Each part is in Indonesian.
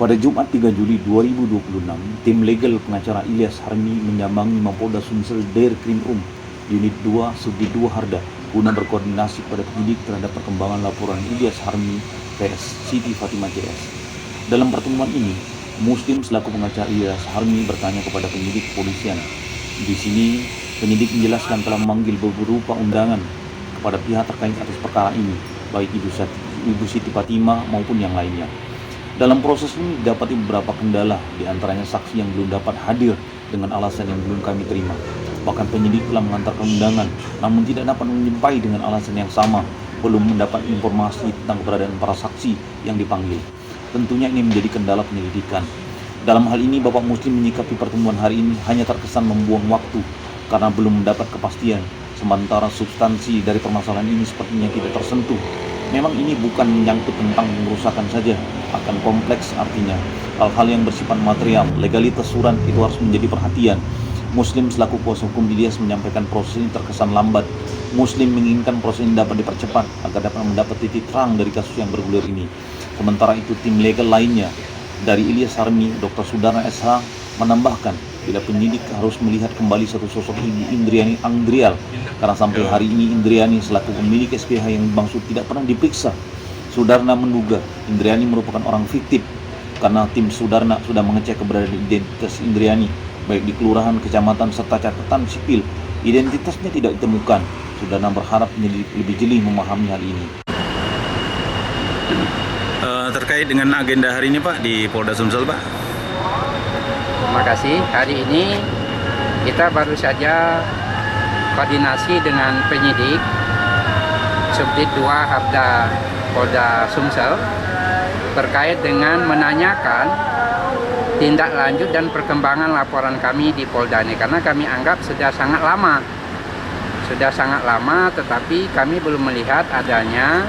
Pada Jumat 3 Juli 2026, tim legal pengacara Ilyas Harmi menyambangi Mapolda Sumsel Dirkrimum Unit 2 Subdit 2 Harda guna berkoordinasi kepada penyidik terhadap perkembangan laporan Ilyas Harmi PS Siti Fatimah CS. Dalam pertemuan ini, Muslim selaku pengacara Ilyas Harmi bertanya kepada penyidik kepolisian. Di sini, penyidik menjelaskan telah memanggil beberapa undangan kepada pihak terkait atas perkara ini, baik Ibu Siti Fatimah maupun yang lainnya. Dalam proses ini didapati beberapa kendala, diantaranya saksi yang belum dapat hadir dengan alasan yang belum kami terima. Bahkan penyidik telah mengantarkan undangan, namun tidak dapat menjumpai dengan alasan yang sama, belum mendapat informasi tentang keberadaan para saksi yang dipanggil. Tentunya ini menjadi kendala penyelidikan. Dalam hal ini, Bapak Muslim menyikapi pertemuan hari ini hanya terkesan membuang waktu karena belum mendapat kepastian, sementara substansi dari permasalahan ini sepertinya tidak tersentuh. Memang ini bukan menyangkut tentang pengerusakan saja, akan kompleks artinya. Hal-hal yang bersifat material, legalitas surat itu harus menjadi perhatian. Muslim selaku kuasa hukum Ilyas menyampaikan proses ini terkesan lambat. Muslim menginginkan proses ini dapat dipercepat agar dapat mendapat titik terang dari kasus yang bergulir ini. Sementara itu tim legal lainnya dari Ilyas Harmi, Dr. Sudarna SH menambahkan bila penyidik harus melihat kembali satu sosok Ibu Indriani Anggrial karena sampai hari ini Indriani selaku pemilik SPH yang dimaksud tidak pernah diperiksa. Sudarna menduga Indriani merupakan orang fiktif karena tim Sudarna sudah mengecek keberadaan identitas Indriani baik di kelurahan, kecamatan serta catatan sipil. Identitasnya tidak ditemukan. Sudarna berharap penyidik lebih jeli memahami hal ini. Terkait dengan agenda hari ini Pak di Polda Sumsel Pak. Terima kasih. Hari ini kita baru saja koordinasi dengan penyidik Subdit 2 Harda Polda Sumsel terkait dengan menanyakan tindak lanjut dan perkembangan laporan kami di Polda ini, karena kami anggap sudah sangat lama tetapi kami belum melihat adanya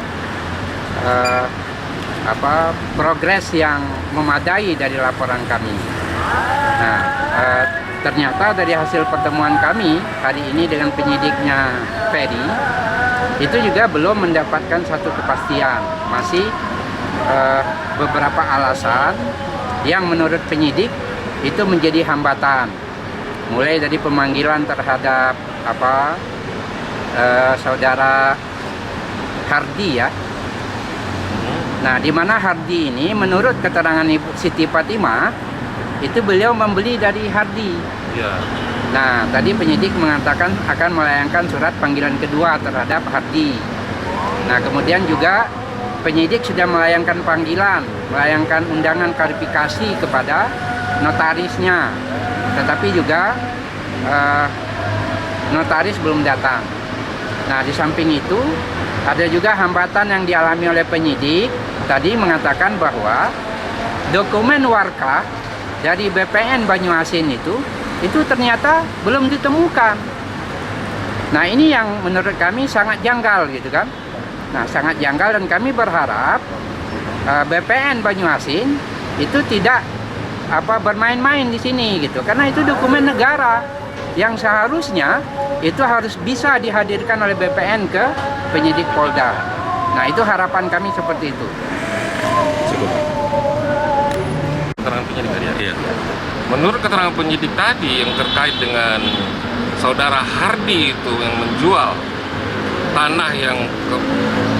progres yang memadai dari laporan kami. Nah, ternyata dari hasil pertemuan kami hari ini dengan penyidiknya Ferry itu juga belum mendapatkan satu kepastian. Masih beberapa alasan yang menurut penyidik itu menjadi hambatan. Mulai dari pemanggilan terhadap saudara Hardi ya. Nah, di mana Hardi ini menurut keterangan Ibu Siti Fatimah itu beliau membeli dari Hardi. Ya. Nah, tadi penyidik mengatakan akan melayangkan surat panggilan kedua terhadap Hardi. Nah, kemudian juga penyidik sudah melayangkan panggilan, melayangkan undangan klarifikasi kepada notarisnya. Tetapi juga notaris belum datang. Nah, di samping itu ada juga hambatan yang dialami oleh penyidik. Tadi mengatakan bahwa dokumen warkah dari BPN Banyuasin itu ternyata belum ditemukan. Nah, ini yang menurut kami sangat janggal gitu kan. Nah, sangat janggal dan kami berharap BPN Banyuasin itu tidak bermain-main di sini gitu. Karena itu dokumen negara yang seharusnya itu harus bisa dihadirkan oleh BPN ke penyidik Polda. Nah, itu harapan kami seperti itu. Keterangan penyidik tadi ya. Menurut keterangan penyidik tadi yang terkait dengan saudara Hardi itu yang menjual tanah yang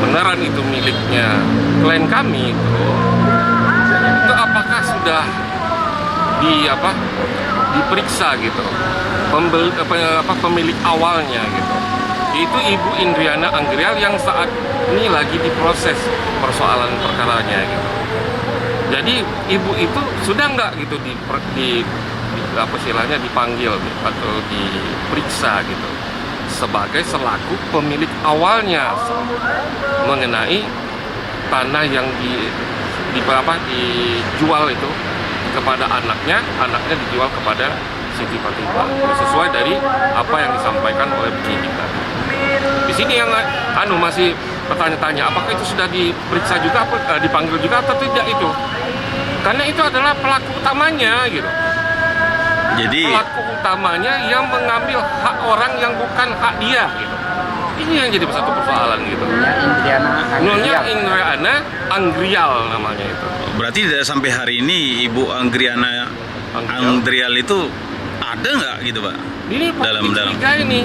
beneran itu miliknya klien kami itu apakah sudah diperiksa gitu pemilik awalnya gitu, itu Ibu Indriana Anggrial yang saat ini lagi diproses persoalan perkaranya gitu. Jadi ibu itu sudah nggak gitu dipanggil atau diperiksa gitu sebagai selaku pemilik awalnya mengenai tanah yang dijual itu kepada anaknya dijual kepada Siti Fatimah sesuai dari apa yang disampaikan oleh penyidik tadi. Di sini yang masih bertanya-tanya apakah itu sudah diperiksa juga, dipanggil juga atau tidak itu, karena itu adalah pelaku utamanya gitu. Jadi pelaku utamanya yang mengambil hak orang yang bukan hak dia gitu. Ini yang jadi satu persoalan gitu. Nyonya Indriana Anggrial namanya itu. berarti sampai hari ini Ibu Anggriana Andrial itu ada nggak gitu Pak? Ini dalam curiga ini.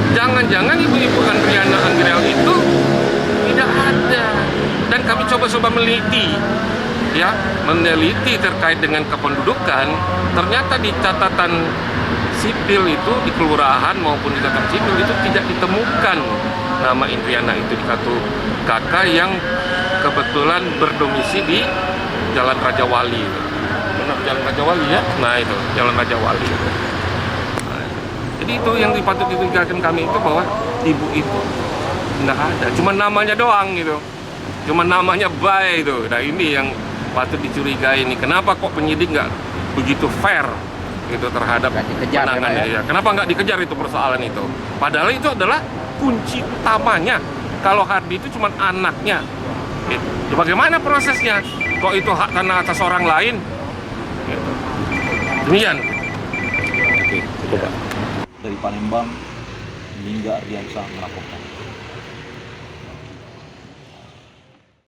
Jangan-jangan ibu-ibu Andriana Andrial itu tidak ada. Dan kami coba-coba meneliti, ya, meneliti terkait dengan kependudukan. Ternyata di catatan sipil itu, di kelurahan maupun di catatan sipil itu tidak ditemukan nama Indriana itu di kartu KK yang kebetulan berdomisili di Jalan Raja Wali. Benar, Jalan Raja Wali ya? Nah itu, Jalan Raja Wali. Nah, jadi itu yang patut dicurigakan kami itu bahwa ibu itu nggak ada, cuma namanya doang gitu. Cuma namanya Bay itu. Nah ini yang patut dicurigai ini. Kenapa kok penyidik nggak begitu fair gitu terhadap penanganannya? Ya. Kenapa nggak dikejar itu persoalan itu? Padahal itu adalah kunci utamanya. Kalau Hardi itu cuma anaknya. Gitu. Ya, bagaimana prosesnya? Kok itu hak tanah atas orang lain? Gitu. Demikian. Oke, cukup Pak. Dari Palembang, Lingga Ardiansyah melaporkan.